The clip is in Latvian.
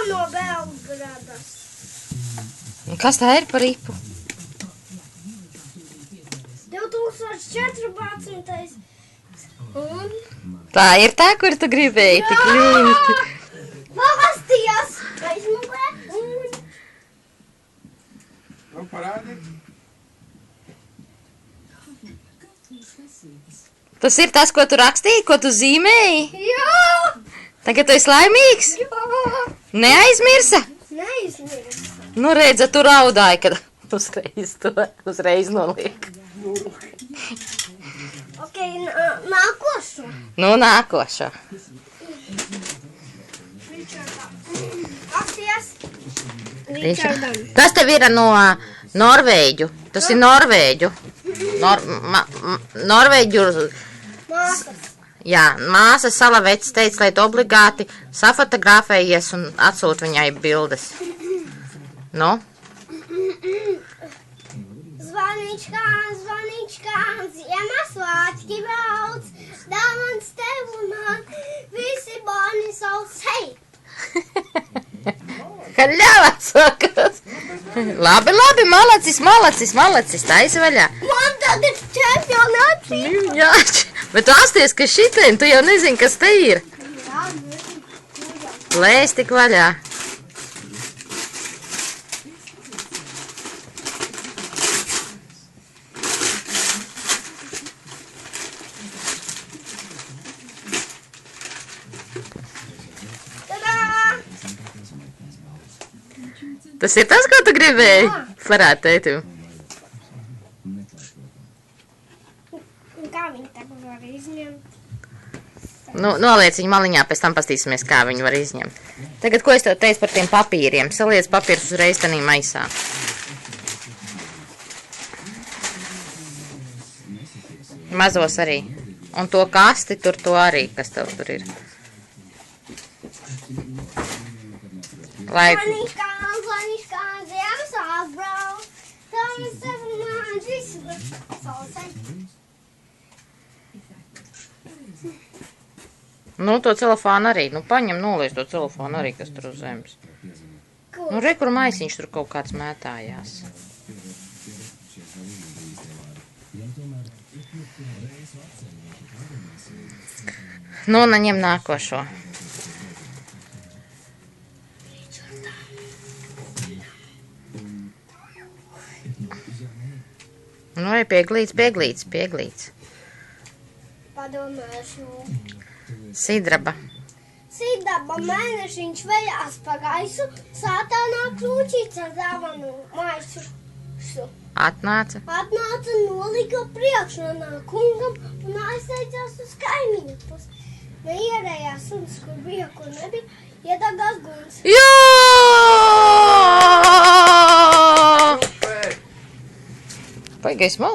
no Belgradas. Kas tā ir par ripu? 2014. Un... Tā ir tā, kur tu gribēji tik ļoti. Valstijas aizmugurē un... Nu, parādi. Tas ir tas, ko tu rakstīji, ko tu zīmēji? Jā! Tagad tu esi laimīgs? Jā! Neaizmirsa? Neizmirst. Nu, redzi, tu raudāji, kad uzreiz noliek. Ok, nākošo. Nu, nākošo. Akcijas. Ričardam. Tas tev ir no Norvēģu. Tas ir Norvēģu. Norvēģu. Māsas. Jā, māsa Salavecs teica, lai tu obligāti safotografējies un atsūt viņai bildes. Nu? Zvaničkā, Ziemassvētki brauc, dāvans tev un man, visi bērni sauc hei. Haļāvā sakas. Labi, malacis, taisi vaļā. Man tagad čempionāts. Jā, bet tu asties, ka šitien, tu jau nezini, kas te ir. Jā, Lēs tik vaļā. Tas ir tas, ko tu gribēji? Parādi tētim. un kā viņi tagad var izņemt? Nu, noliec viņu maliņā, pēc tam pastīsimies, kā viņu var izņemt. Tagad, ko es tev teicu par tiem papīriem? Saliec papīrus uzreiz tanī maisā. Mazos arī. Un to kasti, tur to arī, kas tev tur ir. Lai... Zvaničkā, Ziemassvētku brauc, dāvans tev un man, visi sauc hei. Nu, to celofānu arī. Nu, paņem, noliec to celofānu arī, kas tur uz zemes. Nu, re, kur maisiņš tur kaut kāds mētājās. Nu, naņem nākošo. Nu, arī pieglīts. Padomāšu. Sidraba. Sidraba mēnešiņš vejās pa gaisu, sātānā krūčīts ar dāvanu maisu. Atnāca. Atnāca nolika priekšnanā kungam un aizteicās uz kaimiņu pusi. Neierējās suns, kur bija, kur nebija, iedagās guns. Jā! Paigais malā.